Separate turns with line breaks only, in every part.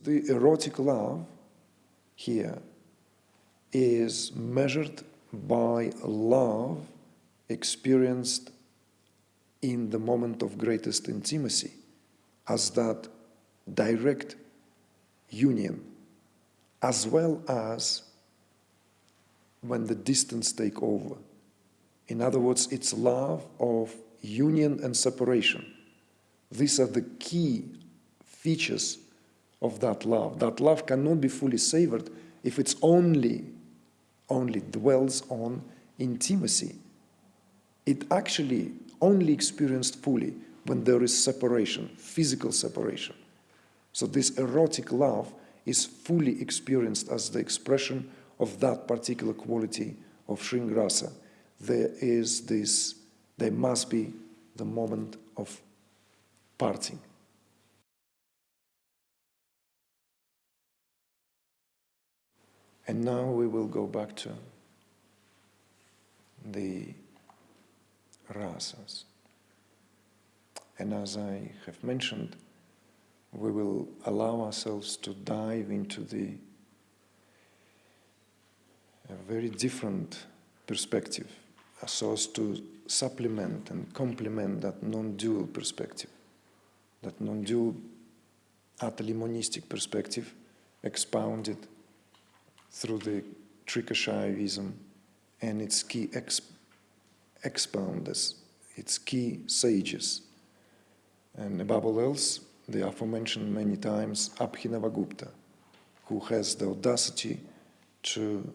the erotic love here is measured by love experienced in the moment of greatest intimacy, as that direct union, as well as when the distance take over. In other words, it's love of union and separation. These are the key features of that love. That love cannot be fully savored if it's only dwells on intimacy. It actually only experienced fully when there is separation, physical separation. So this erotic love is fully experienced as the expression of that particular quality of Sringara. There must be the moment of parting. And now we will go back to the rasas. And as I have mentioned, we will allow ourselves to dive into a very different perspective, so as to supplement and complement that non-dual perspective, that non-dual, utterly monistic perspective expounded through the Trikashayavism and its key expounders, its key sages. And above all else, the aforementioned many times Abhinavagupta, who has the audacity to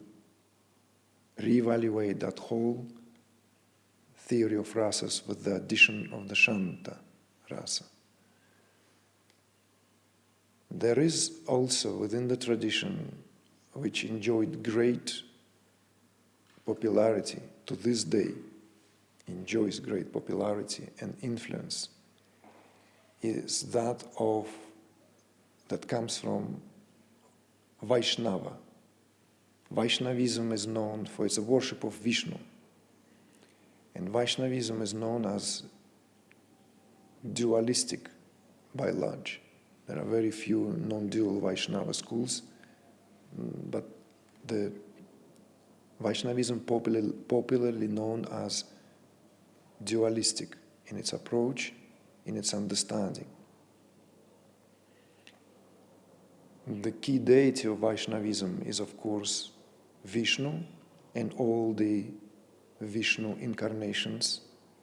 reevaluate that whole theory of rasas with the addition of the Shanta rasa. There is also within the tradition, which enjoyed great popularity to this day, enjoys great popularity and influence, is that comes from Vaishnava. Vaishnavism is known for its worship of Vishnu. And Vaishnavism is known as dualistic by large. There are very few non-dual Vaishnava schools, but the Vaishnavism popularly known as dualistic in its approach, in its understanding. The key deity of Vaishnavism is, of course, Vishnu and all the Vishnu incarnations,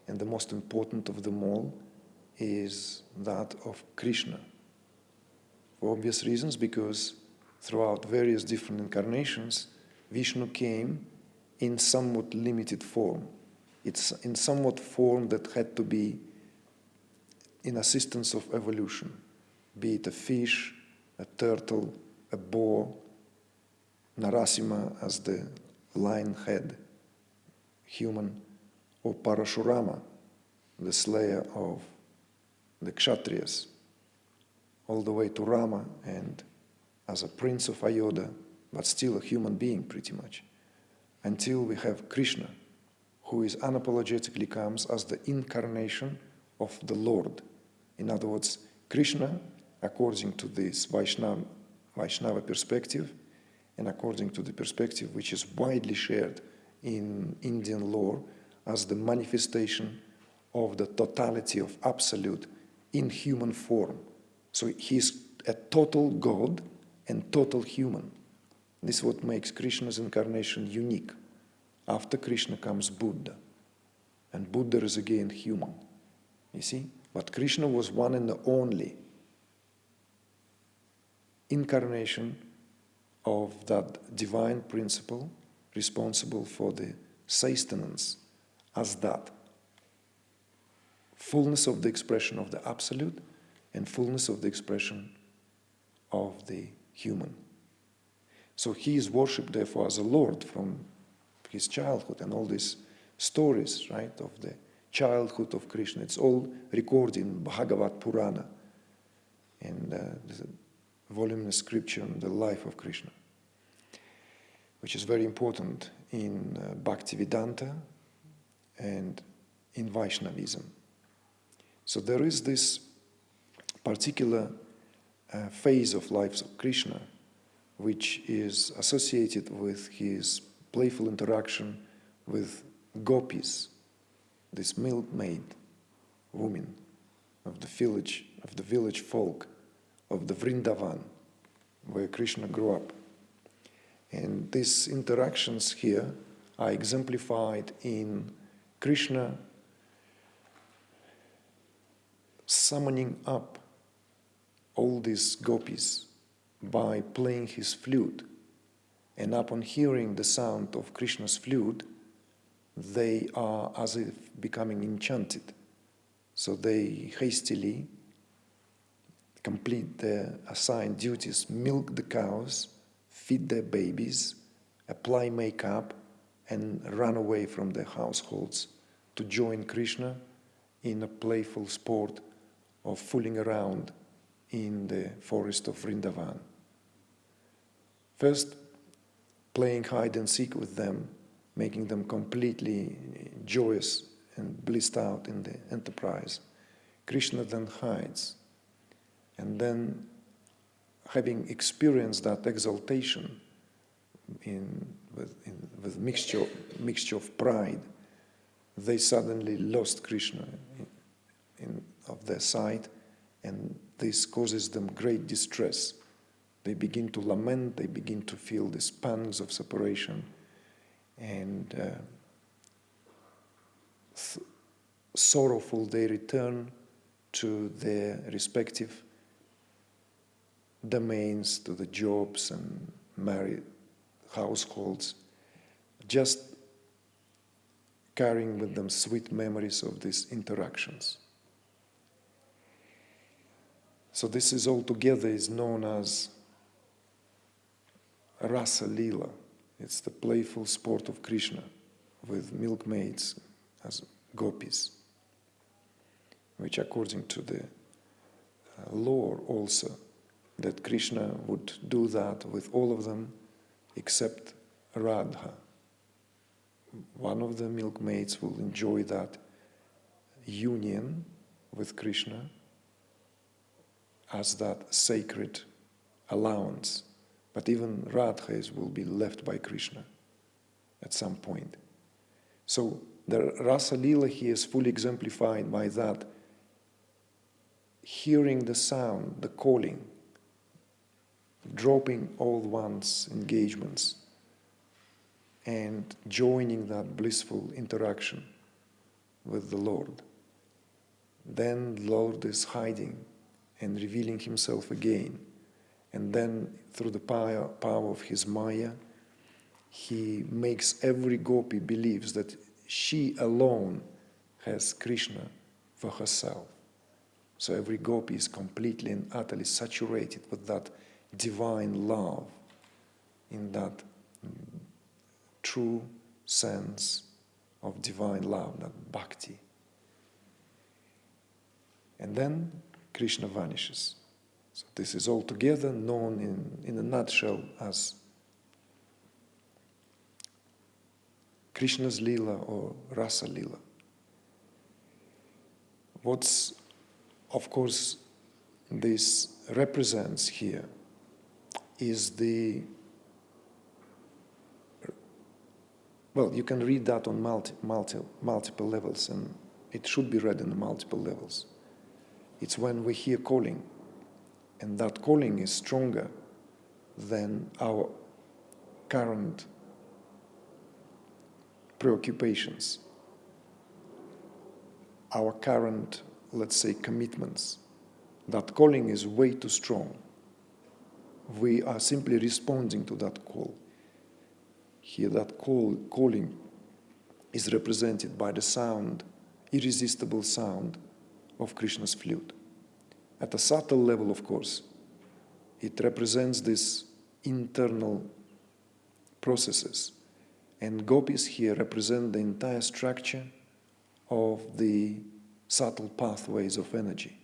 and the most important of them all is that of Krishna. For obvious reasons, because throughout various different incarnations, Vishnu came in somewhat limited form. It's in somewhat form that had to be in assistance of evolution, be it a fish, a turtle, a boar, Narasimha as the lion-head human, or Parashurama, the slayer of the Kshatriyas, all the way to Rama and as a prince of Ayodhya, but still a human being pretty much, until we have Krishna, who is unapologetically comes as the incarnation of the Lord. In other words, Krishna, according to this Vaishnava perspective, and according to the perspective which is widely shared in Indian lore as the manifestation of the totality of Absolute in human form. So he is a total God and total human. This is what makes Krishna's incarnation unique. After Krishna comes Buddha, and Buddha is again human. You see? But Krishna was one and the only incarnation of that divine principle responsible for the sustenance as that fullness of the expression of the Absolute and fullness of the expression of the human. So he is worshipped therefore as a Lord from his childhood, and all these stories, right, of the childhood of Krishna. It's all recorded in Bhagavad Purana, and the voluminous scripture on the life of Krishna, which is very important in Bhakti Vedanta and in Vaishnavism. So there is this particular phase of life of Krishna, which is associated with his playful interaction with Gopis, this milkmaid women of the village folk of the Vrindavan, where Krishna grew up. And these interactions here are exemplified in Krishna summoning up all these gopis by playing his flute. And upon hearing the sound of Krishna's flute, they are as if becoming enchanted. So they hastily complete their assigned duties, milk the cows, feed their babies, apply makeup, and run away from their households to join Krishna in a playful sport of fooling around in the forest of Vrindavan. First, playing hide and seek with them, making them completely joyous and blissed out in the enterprise. Krishna then hides, and then, having experienced that exaltation with mixture of pride, they suddenly lost Krishna of their sight, and this causes them great distress. They begin to lament, they begin to feel these pangs of separation, and sorrowful they return to their respective domains, to the jobs and married households, just carrying with them sweet memories of these interactions. So this is altogether is known as Rasalila. It's the playful sport of Krishna with milkmaids as Gopis, which according to the lore also, that Krishna would do that with all of them except Radha. One of the milkmaids will enjoy that union with Krishna as that sacred allowance. But even Radhas will be left by Krishna at some point. So the Rasalila here is fully exemplified by that, hearing the sound, the calling, dropping all one's engagements and joining that blissful interaction with the Lord. Then the Lord is hiding and revealing himself again. And then through the power of his Maya, he makes every gopi believes that she alone has Krishna for herself. So every gopi is completely and utterly saturated with that divine love, in that true sense of divine love, that Bhakti. And then Krishna vanishes. So this is altogether known in a nutshell as Krishna's Lila or Rasa Lila. What's, of course, this represents here is the, well, you can read that on multiple levels, and it should be read on multiple levels. It's when we hear calling, and that calling is stronger than our current preoccupations, our current, let's say, commitments. That calling is way too strong. We are simply responding to that call. Here, that calling is represented by the sound, irresistible sound of Krishna's flute. At a subtle level, of course, it represents these internal processes. And gopis here represent the entire structure of the subtle pathways of energy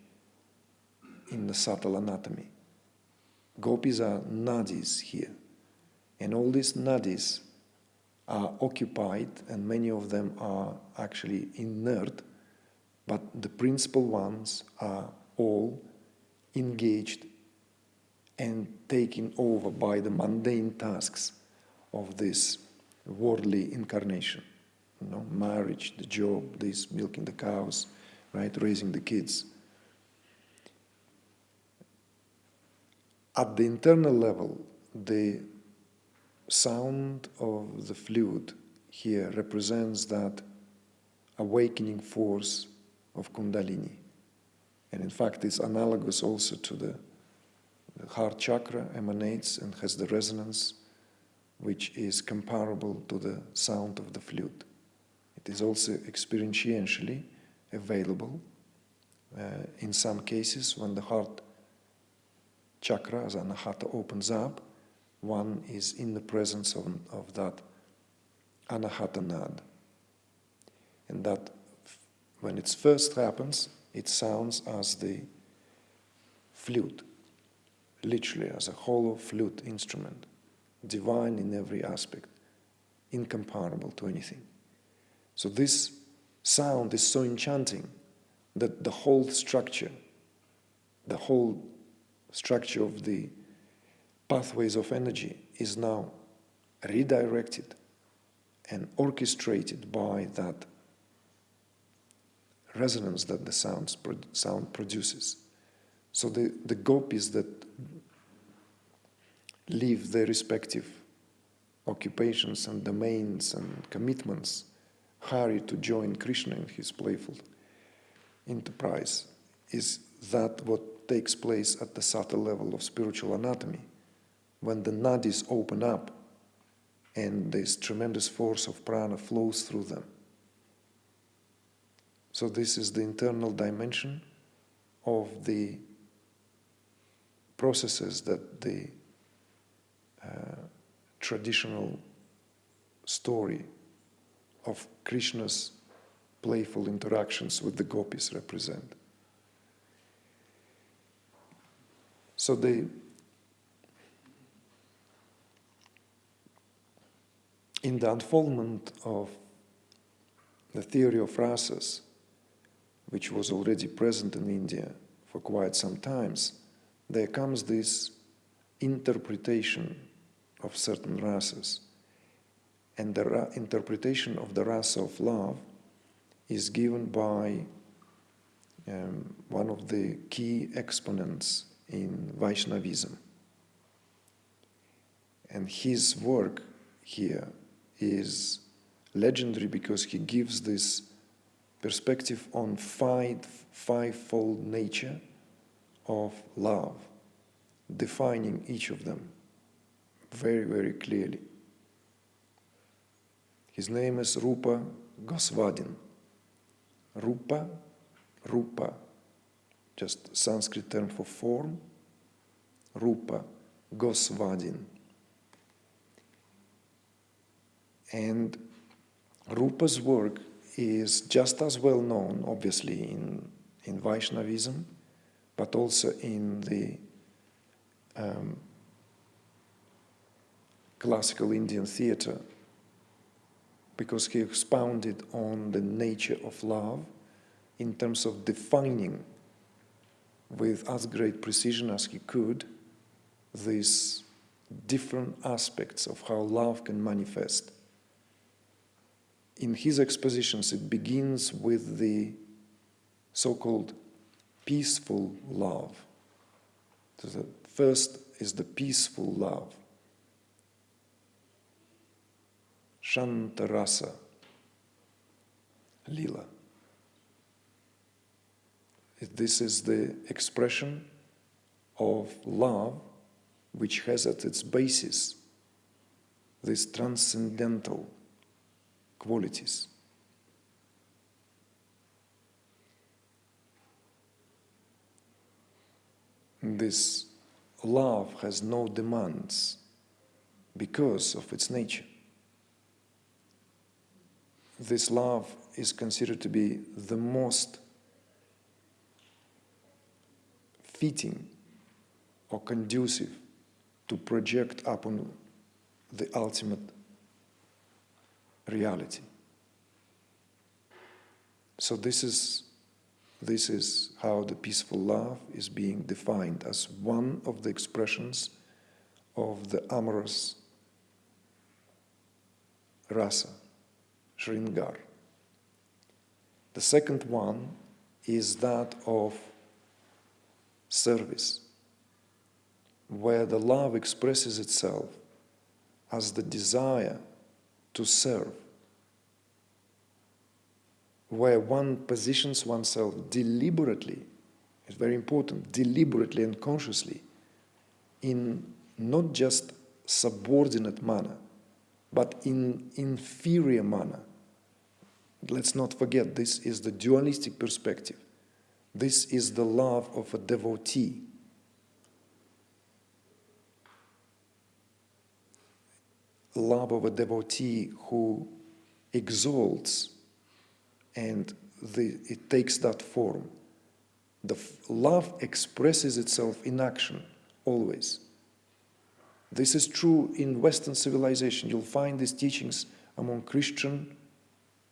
in the subtle anatomy. Gopis are nadis here. And all these nadis are occupied, and many of them are actually inert, but the principal ones are all engaged and taken over by the mundane tasks of this worldly incarnation. Marriage, the job, this, milking the cows, right, raising the kids. At the internal level, the sound of the flute here represents that awakening force of Kundalini. And in fact, it's analogous also to the heart chakra, emanates and has the resonance which is comparable to the sound of the flute. It is also experientially available in some cases when the heart chakra, as anahata, opens up, one is in the presence of that anahata nad. And that when it first happens, it sounds as the flute, literally as a hollow flute instrument, divine in every aspect, incomparable to anything. So this sound is so enchanting that the whole structure of the pathways of energy is now redirected and orchestrated by that resonance that the sound produces. So the Gopis that leave their respective occupations and domains and commitments hurry to join Krishna in his playful enterprise. Is that what takes place at the subtle level of spiritual anatomy, when the nadis open up and this tremendous force of prana flows through them? So this is the internal dimension of the processes that the traditional story of Krishna's playful interactions with the Gopis represent. So in the unfoldment of the theory of rasas, which was already present in India for quite some times, there comes this interpretation of certain rasas. And the interpretation of the rasa of love is given by one of the key exponents in Vaishnavism. And his work here is legendary because he gives this perspective on fivefold nature of love, defining each of them very, very clearly. His name is Rupa Goswami. Rupa, just Sanskrit term for form, Rupa Goswami. And Rupa's work is just as well known, obviously, in Vaishnavism, but also in the classical Indian theatre, because he expounded on the nature of love in terms of defining with as great precision as he could these different aspects of how love can manifest. In his expositions, it begins with the so-called peaceful love. So the first is the peaceful love, Shanta Rasa Lila. This is the expression of love which has at its basis these transcendental qualities. This love has no demands because of its nature. This love is considered to be the most fitting or conducive to project upon the ultimate reality. So this is this is how the peaceful love is being defined as one of the expressions of the amorous Rasa, shringar. The second one is that of service, where the love expresses itself as the desire to serve, where one positions oneself deliberately, it's very important, deliberately and consciously, in not just subordinate manner, but in inferior manner. Let's not forget, this is the dualistic perspective. This is the love of a devotee. Love of a devotee who exalts, and it takes that form. The love expresses itself in action, always. This is true in Western civilization. You'll find these teachings among Christian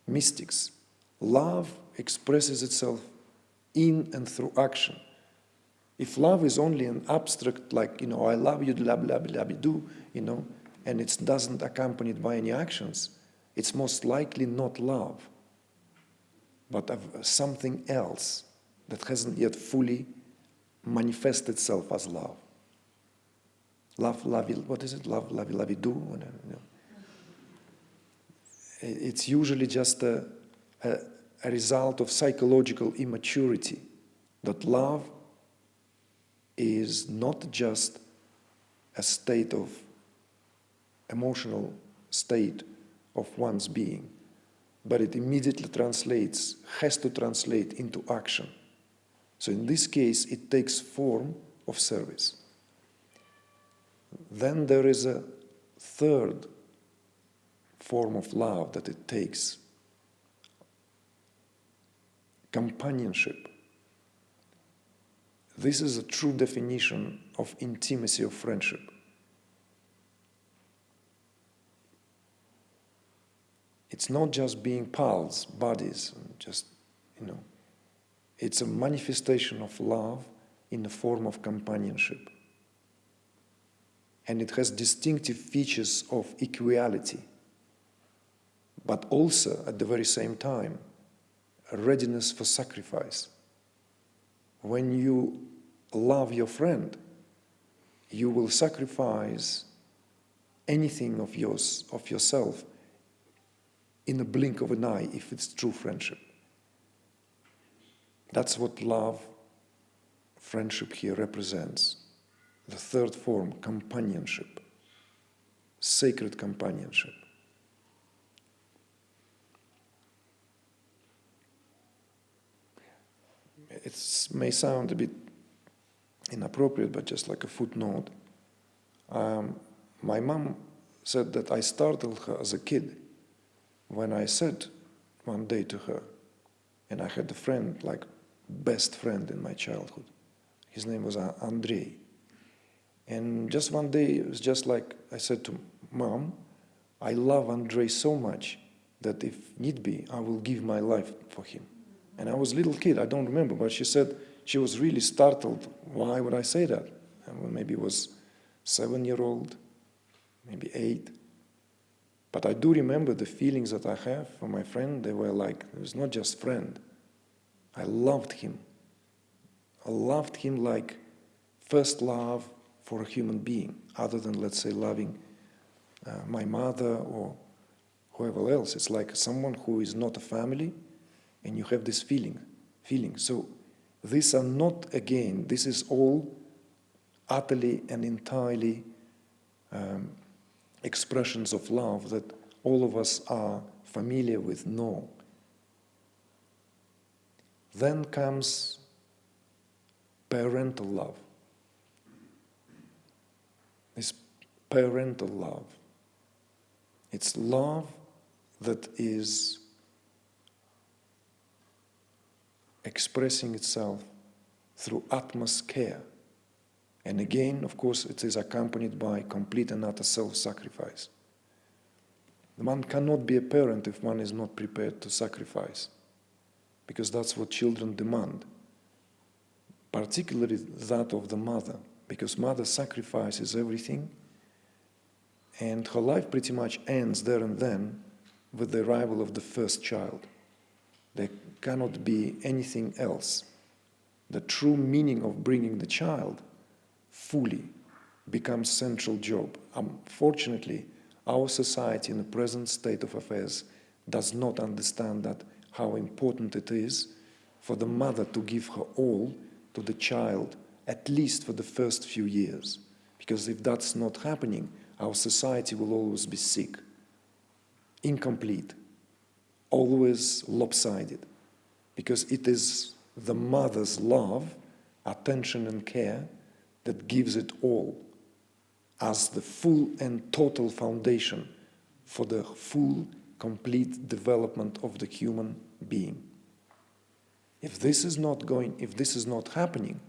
mystics. Love expresses itself in and through action. If love is only an abstract, like, I love you, blah, blah, blah, do, and it doesn't accompanied by any actions, it's most likely not love, but of something else that hasn't yet fully manifested itself as love. Love, lovey, what is it? Love, lovey, lovey, do? It's usually just a result of psychological immaturity, that love is not just a state of emotional state of one's being, but it immediately has to translate into action. So in this case, it takes form of service. Then there is a third form of love that it takes: companionship. This is a true definition of intimacy of friendship. It's not just being pals, buddies, it's a manifestation of love in the form of companionship. And it has distinctive features of equality, but also, at the very same time, a readiness for sacrifice. When you love your friend, you will sacrifice anything of yourself in a blink of an eye, if it's true friendship. That's what love, friendship here represents. The third form, companionship, sacred companionship. It may sound a bit inappropriate, but just like a footnote. My mom said that I startled her as a kid when I said one day to her, and I had a friend, like best friend in my childhood. His name was Andrei. And just one day, it was just like I said to Mom, I love Andrei so much that if need be, I will give my life for him. And I was a little kid, I don't remember, but she said she was really startled. Why would I say that? And maybe it was 7-year-old, maybe 8. But I do remember the feelings that I have for my friend. They were like, it was not just friend. I loved him. I loved him like first love for a human being, other than, let's say, loving my mother or whoever else. It's like someone who is not a family, and you have this feeling. So these are not, again, this is all utterly and entirely expressions of love that all of us are familiar with, know. Then comes parental love. This parental love. It's love that is expressing itself through utmost care. And again, of course, it is accompanied by complete and utter self-sacrifice. One cannot be a parent if one is not prepared to sacrifice. because that's what children demand, particularly that of the mother, because mother sacrifices everything, and her life pretty much ends there and then with the arrival of the first child. There cannot be anything else. The true meaning of bringing the child fully becomes central job. Unfortunately, our society in the present state of affairs does not understand that, how important it is for the mother to give her all to the child, at least for the first few years. Because if that's not happening, our society will always be sick, incomplete, always lopsided. Because it is the mother's love, attention and care that gives it all as the full and total foundation for the full, complete development of the human being. If this is not happening,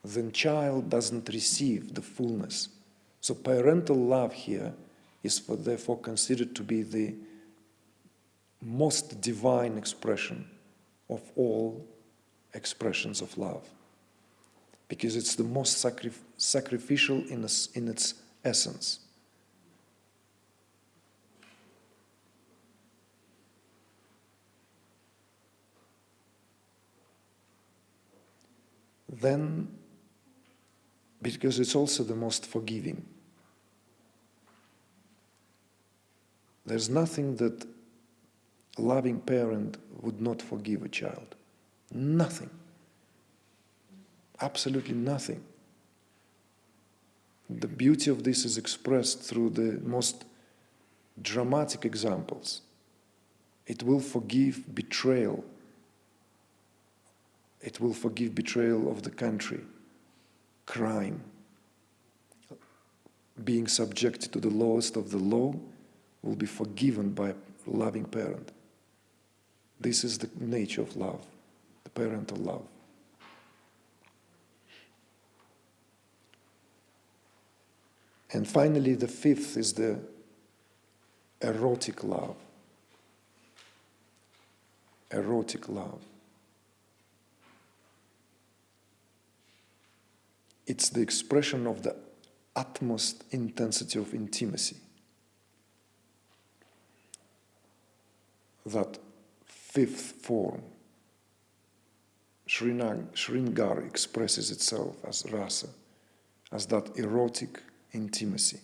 then child doesn't receive the fullness. So parental love here is therefore considered to be the most divine expression of all expressions of love, because it's the most sacrificial in its essence. Then, because it's also the most forgiving. There's nothing that a loving parent would not forgive a child. Nothing. Absolutely nothing. The beauty of this is expressed through the most dramatic examples. It will forgive betrayal. It will forgive betrayal of the country, crime, being subjected to the lowest of the law will be forgiven by a loving parent. This is the nature of love, the parental love. And finally, the fifth is the erotic love. Erotic love. It's the expression of the utmost intensity of intimacy. That fifth form, shringar, expresses itself as rasa, as that erotic intimacy.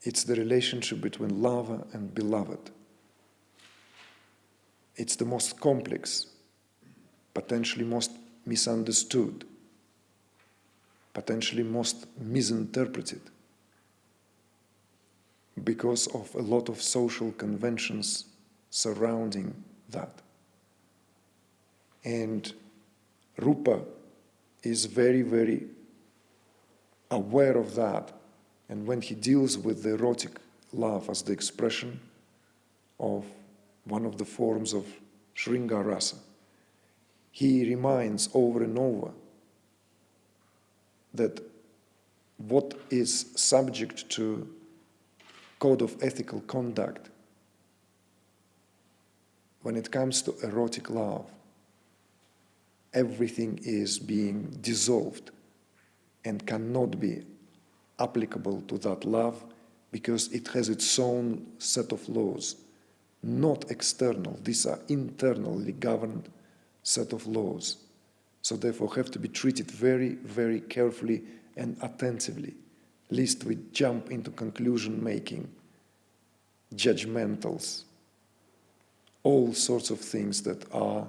It's the relationship between lover and beloved. It's the most complex, potentially most misunderstood, potentially most misinterpreted, because of a lot of social conventions surrounding that. And Rupa is very, very aware of that. And when he deals with the erotic love as the expression of one of the forms of shringar rasa, he reminds over and over that what is subject to code of ethical conduct when it comes to erotic love, everything is being dissolved and cannot be applicable to that love because it has its own set of laws, not external. These are internally governed set of laws. So therefore have to be treated very, very carefully and attentively, lest we jump into conclusion-making, judgmentals, all sorts of things that are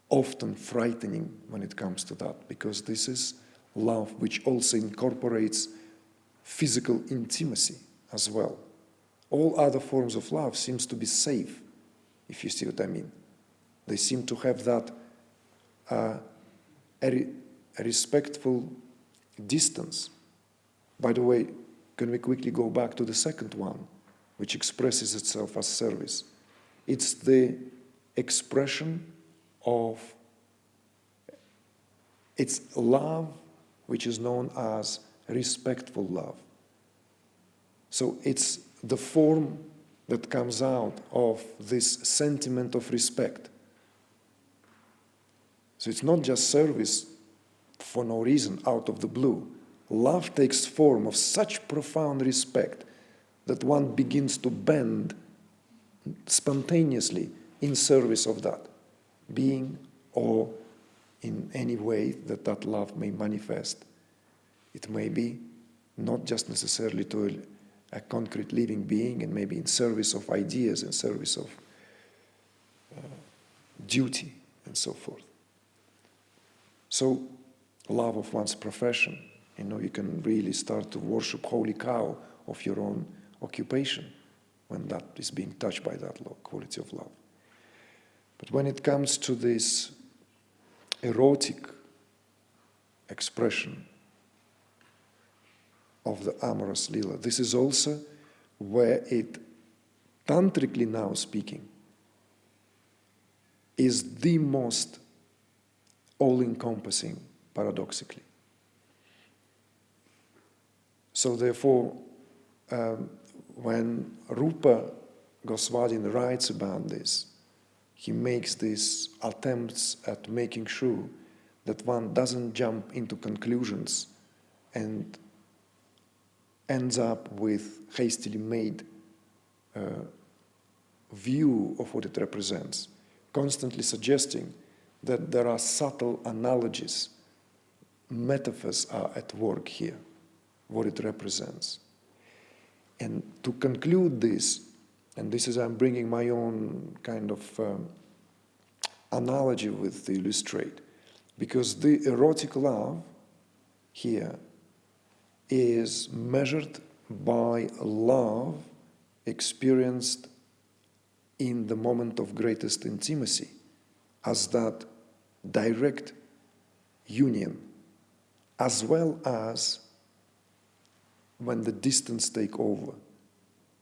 often frightening when it comes to that, because this is love which also incorporates physical intimacy as well. All other forms of love seems to be safe, if you see what I mean. They seem to have that a respectful distance. By the way, can we quickly go back to the second one, which expresses itself as service? It's the expression of, it's love which is known as respectful love. So it's the form that comes out of this sentiment of respect. So it's not just service for no reason, out of the blue. Love takes form of such profound respect that one begins to bend spontaneously in service of that being, or in any way that that love may manifest. It may be not just necessarily to a concrete living being, and maybe in service of ideas, in service of duty, and so forth. So, love of one's profession, you can really start to worship holy cow of your own occupation when that is being touched by that quality of love. But when it comes to this erotic expression of the amorous lila, this is also where it, tantrically now speaking, is the most all-encompassing, paradoxically. So therefore, when Rupa Goswami writes about this, he makes these attempts at making sure that one doesn't jump into conclusions and ends up with hastily made view of what it represents, constantly suggesting that there are subtle analogies, metaphors are at work here, what it represents. And to conclude this, and this is, I'm bringing my own kind of analogy with to illustrate, because the erotic love here is measured by love experienced in the moment of greatest intimacy, as that direct union, as well as when the distance take over.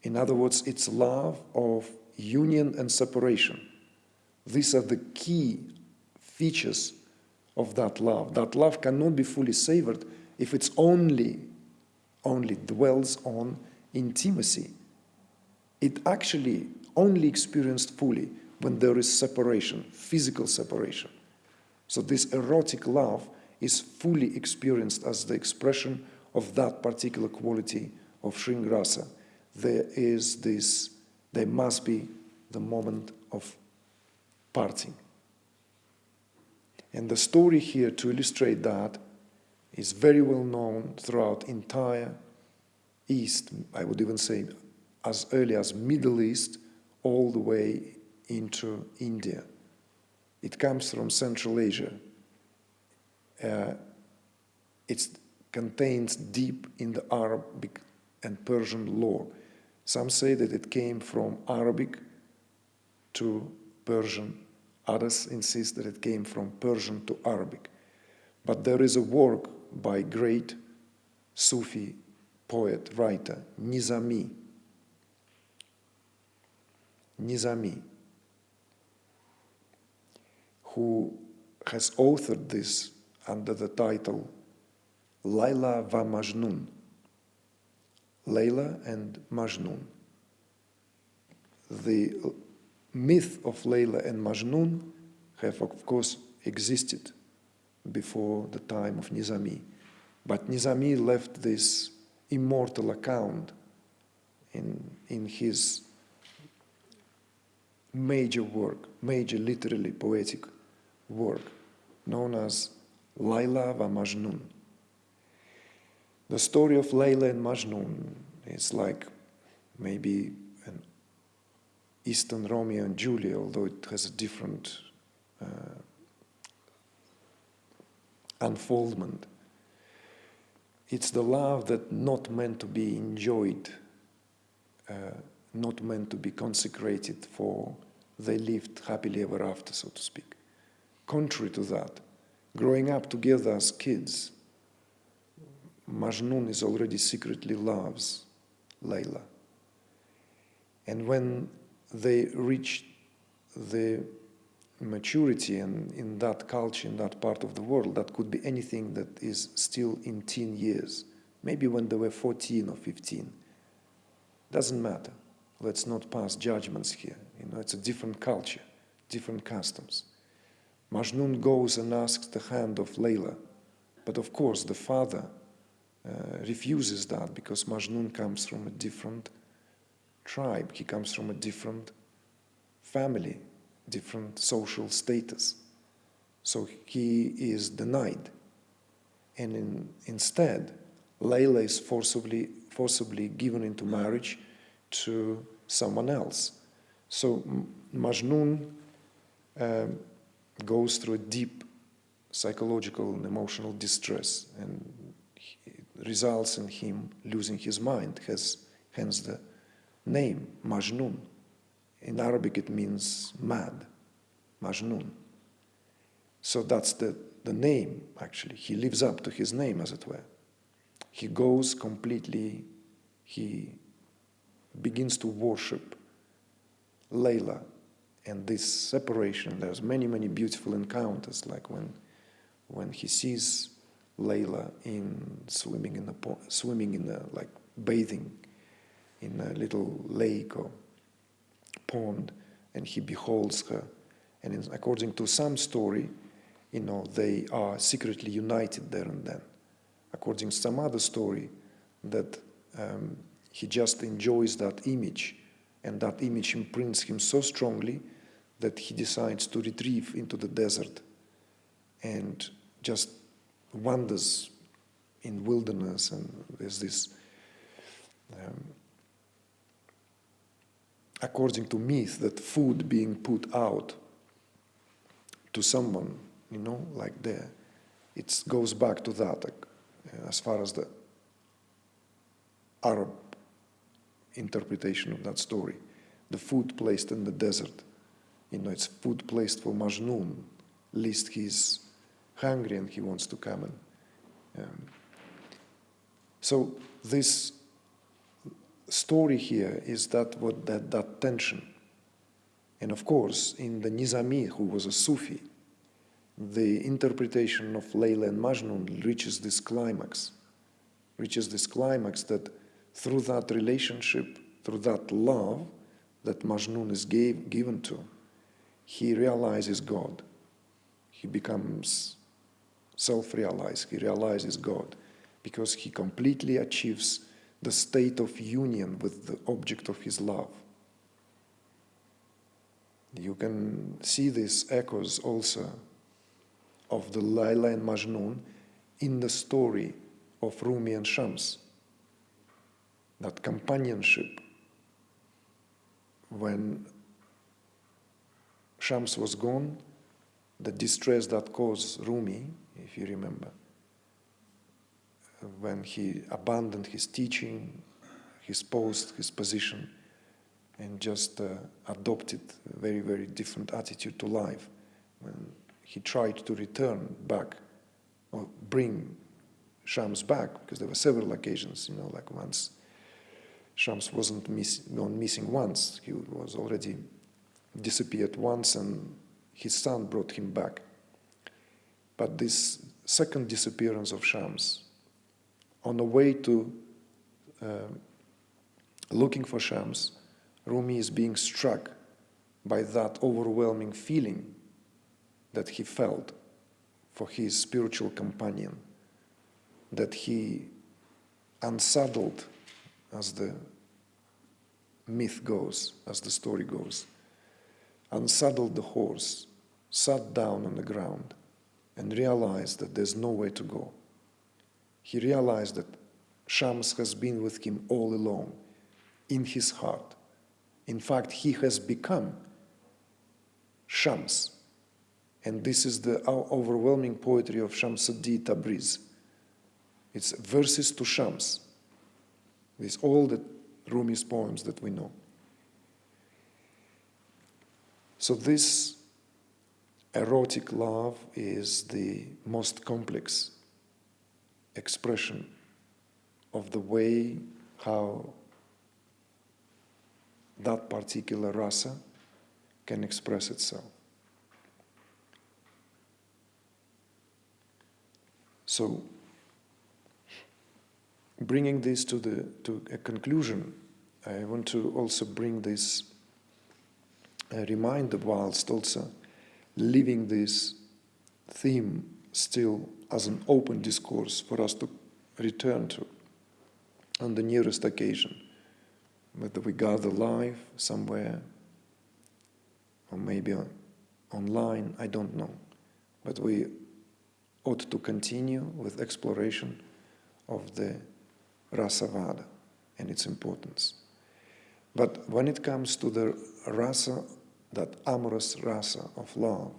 In other words, it's love of union and separation. These are the key features of that love. That love cannot be fully savored if it's only dwells on intimacy. It actually only experienced fully when there is separation, physical separation. So this erotic love is fully experienced as the expression of that particular quality of Sringara. There must be the moment of parting. And the story here to illustrate that is very well known throughout entire East, I would even say as early as Middle East, all the way into India. It comes from Central Asia. It's contains deep in the Arabic and Persian lore. Some say that it came from Arabic to Persian. Others insist that it came from Persian to Arabic. But there is a work by great Sufi poet, writer, Nizami, who has authored this under the title Leila and Majnun, Leila and Majnun. The myth of Leila and Majnun have, of course, existed before the time of Nizami. But Nizami left this immortal account in his major work, major literally poetic work, known as Leila and Majnun. The story of Leila and Majnun is like maybe an Eastern Romeo and Juliet, although it has a different unfoldment. It's the love that not meant to be enjoyed, not meant to be consecrated for they lived happily ever after, so to speak. Contrary to that, growing up together as kids, Majnun is already secretly loves Leila. And when they reach the maturity and in that culture, in that part of the world, that could be anything that is still in teen years, maybe when they were 14 or 15, doesn't matter. Let's not pass judgments here. It's a different culture, different customs. Majnun goes and asks the hand of Leila, but of course the father refuses that because Majnun comes from a different tribe. He comes from a different family, different social status. So he is denied. And instead, Leila is forcibly given into marriage to someone else. So Majnun goes through a deep psychological and emotional distress, and it results in him losing his mind, hence the name Majnun. In Arabic it means mad, Majnun. So that's the name, actually. He lives up to his name, as it were. He goes completely, he begins to worship Leila. And this separation, there's many, many beautiful encounters, like when he sees Leila bathing in a little lake or pond, and he beholds her. And according to some story, they are secretly united there and then. According to some other story, that he just enjoys that image, and that image imprints him so strongly that he decides to retreat into the desert and just wanders in wilderness. And there's this, according to myth, that food being put out to someone, like there, it goes back to that, as far as the Arab interpretation of that story. The food placed in the desert, it's food placed for Majnun, lest he's hungry and he wants to come and... So this story here is that tension. And of course, in the Nizami, who was a Sufi, the interpretation of Leila and Majnun reaches this climax that through that relationship, through that love that Majnun is given to, he realizes God. He becomes self-realized. He realizes God because he completely achieves the state of union with the object of his love. You can see these echoes also of the Leila and Majnun in the story of Rumi and Shams. That companionship, when Shams was gone, the distress that caused Rumi, if you remember, when he abandoned his teaching, his post, his position, and just adopted a very, very different attitude to life. When he tried to return back, or bring Shams back, because there were several occasions, like once Shams wasn't gone missing once, he was already disappeared once, and his son brought him back. But this second disappearance of Shams, on the way to looking for Shams, Rumi is being struck by that overwhelming feeling that he felt for his spiritual companion, that he unsaddled, as the myth goes, as the story goes, unsaddled the horse, sat down on the ground, and realized that there's nowhere to go. He realized that Shams has been with him all along, in his heart. In fact, he has become Shams. And this is the overwhelming poetry of Shamsuddin Tabriz. It's verses to Shams. It's all the Rumi's poems that we know. So this erotic love is the most complex expression of the way how that particular rasa can express itself. So, bringing this to a conclusion, I want to also bring this reminder whilst also leaving this theme still as an open discourse for us to return to on the nearest occasion, whether we gather live somewhere or maybe online, I don't know. But we ought to continue with exploration of the Rasavada and its importance. But when it comes to the rasa, that amorous rasa of love,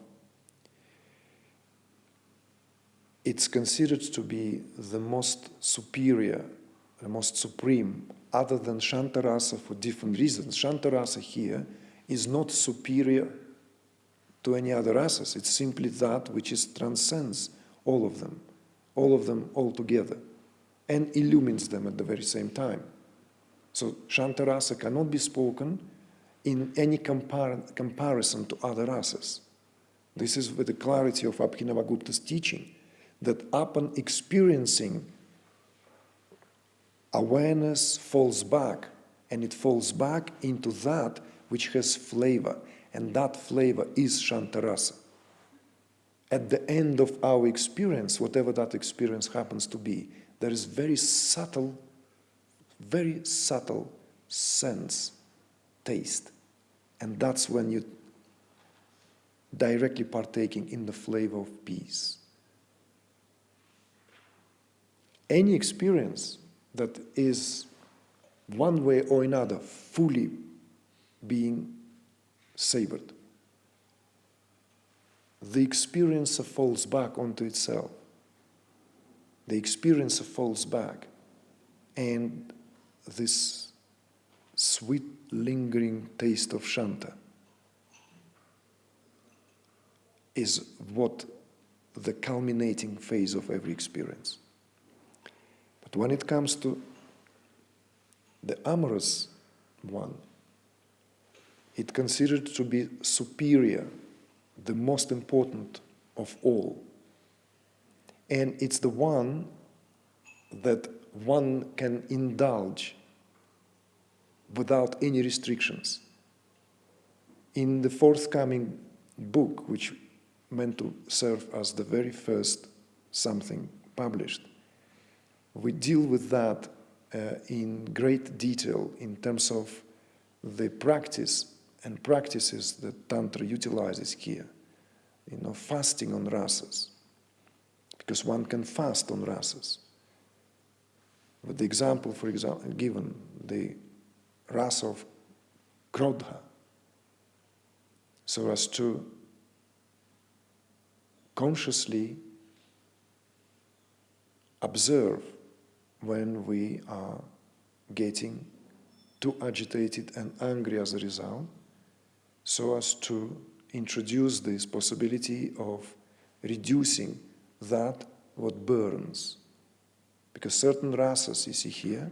it's considered to be the most superior, the most supreme, other than Shantarasa for different reasons. Shantarasa here is not superior to any other rasas. It's simply that which transcends all of them altogether, and illumines them at the very same time. So Shantarasa cannot be spoken in any comparison to other rasas. This is with the clarity of Abhinavagupta's teaching, that upon experiencing, awareness falls back, and it falls back into that which has flavor, and that flavor is Shantarasa. At the end of our experience, whatever that experience happens to be, there is very subtle sense, taste, and that's when you directly partaking in the flavor of peace. Any experience that is one way or another fully being savored, the experiencer falls back onto itself. The experiencer falls back, and this sweet, lingering taste of Shanta is what the culminating phase of every experience. But when it comes to the amorous one, it's considered to be superior, the most important of all. And it's the one that one can indulge without any restrictions. In the forthcoming book, which meant to serve as the very first something published, we deal with that in great detail in terms of the practice and practices that Tantra utilizes here. Fasting on rasas, because one can fast on rasas. With the example, for example, given the rasa of krodha, so as to consciously observe when we are getting too agitated and angry as a result, so as to introduce this possibility of reducing that what burns. Because certain rasas you see here,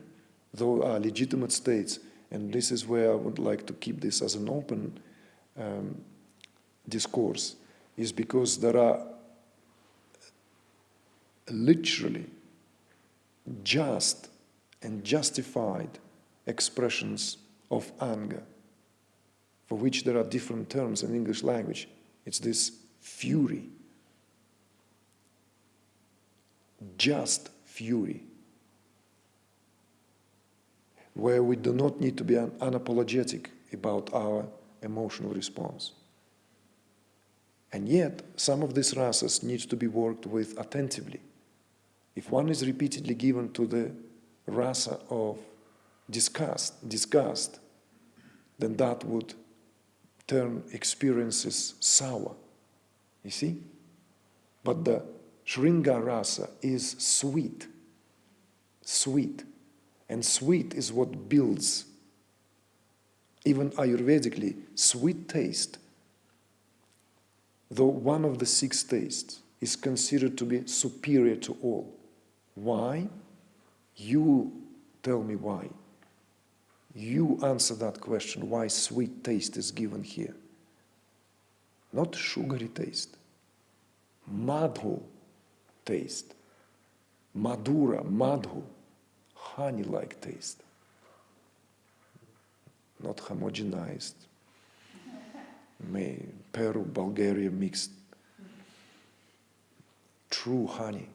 though are legitimate states, and this is where I would like to keep this as an open discourse, is because there are literally just and justified expressions of anger, for which there are different terms in English language. It's this fury, just fury, where we do not need to be unapologetic about our emotional response. And yet, some of these rasas need to be worked with attentively. If one is repeatedly given to the rasa of disgust, then that would turn experiences sour. You see? But the shringar rasa is sweet. Sweet. And sweet is what builds, even Ayurvedically, sweet taste, though one of the 6 tastes, is considered to be superior to all. Why? You tell me why. You answer that question, why sweet taste is given here. Not sugary taste. Madhu taste. Madhura, madhu, honey-like taste. not homogenized, Peru, Bulgaria mixed. True honey.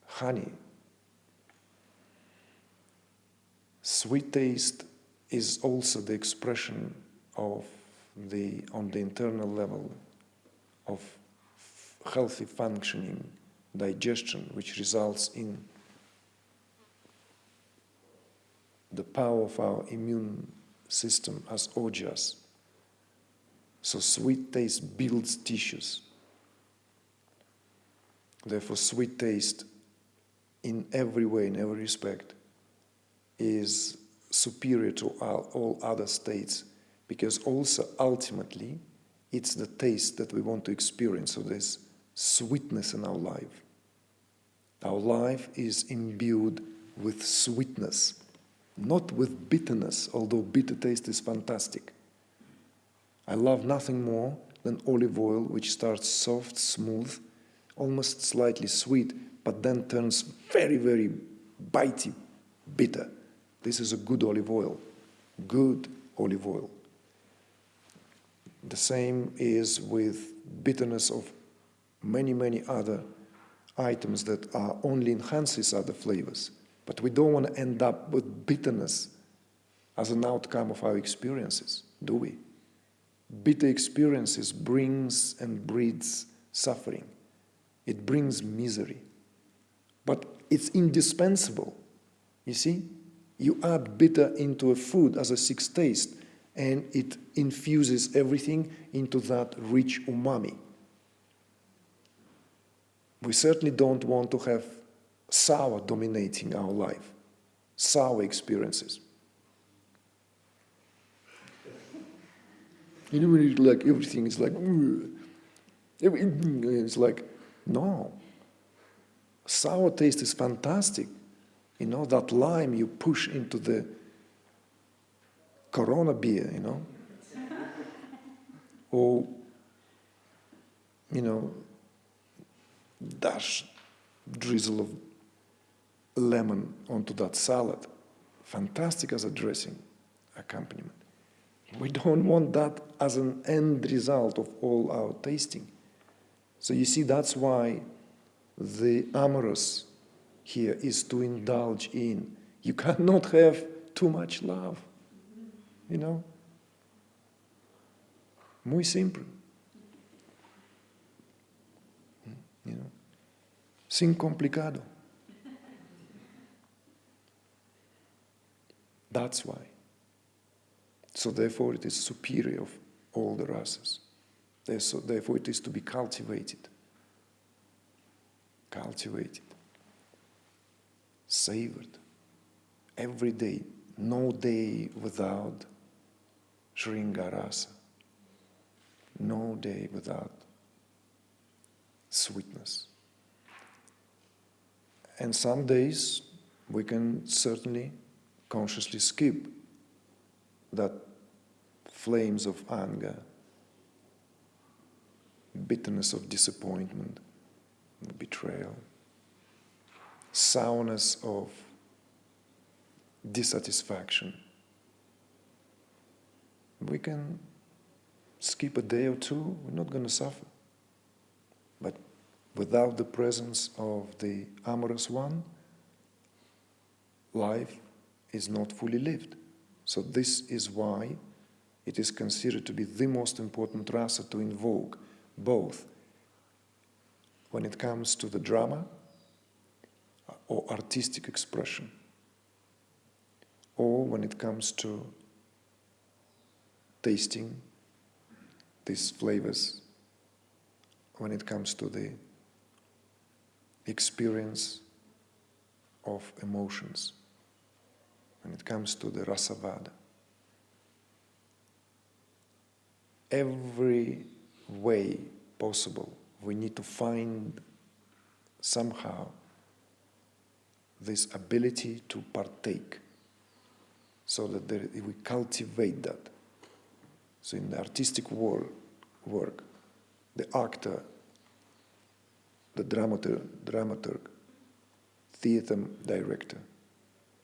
Honey. Sweet taste is also the expression of on the internal level of healthy functioning, digestion, which results in the power of our immune system as ojas. So sweet taste builds tissues. Therefore, sweet taste in every way, in every respect, is superior to all other states, because also ultimately it's the taste that we want to experience. So there's sweetness in our life. Our life is imbued with sweetness, not with bitterness, although bitter taste is fantastic. I love nothing more than olive oil, which starts soft, smooth, almost slightly sweet, but then turns very, very bitey, bitter. This is a good olive oil. Good olive oil. The same is with bitterness of many, many other items that are only enhances other flavors. But we don't want to end up with bitterness as an outcome of our experiences, do we? Bitter experiences brings and breeds suffering. It brings misery. But it's indispensable. You see? You add bitter into a food as a sixth taste, and it infuses everything into that rich umami. We certainly don't want to have sour dominating our life, sour experiences. You know, when it's like everything is like, it's like, no. Sour taste is fantastic. You know, that lime you push into the Corona beer, you know. Or, you know, drizzle of lemon onto that salad. Fantastic as a dressing accompaniment. We don't want that as an end result of all our tasting. So you see, that's why the amorous here is to indulge in. You cannot have too much love, you know. Muy simple. You know, sin complicado. That's why. So therefore it is superior of all the rasas. Therefore it is to be cultivated. Cultivated. Savored. Every day. No day without shringar rasa. No day without sweetness. And some days we can certainly consciously skip that flames of anger, bitterness of disappointment, betrayal, sourness of dissatisfaction. We can skip a day or two, we're not going to suffer. But without the presence of the amorous one, life is not fully lived. So this is why it is considered to be the most important rasa to invoke, both when it comes to the drama or artistic expression, or when it comes to tasting these flavors, when it comes to the experience of emotions, when it comes to the rasavada. Every way possible, we need to find somehow this ability to partake, so that we cultivate that. So in the artistic work, the actor, the dramaturg, theater director,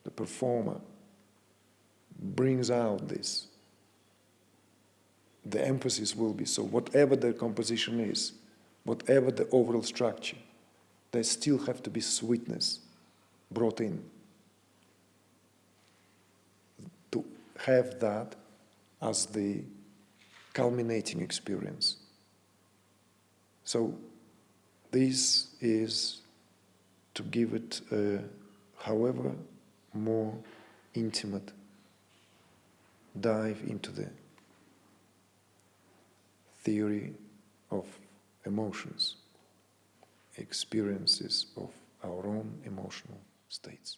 the performer brings out this. The emphasis will be, so whatever the composition is, whatever the overall structure, there still have to be sweetness brought in. To have that as the culminating experience. So this is to give it a, however, more intimate dive into the theory of emotions, experiences of our own emotional states.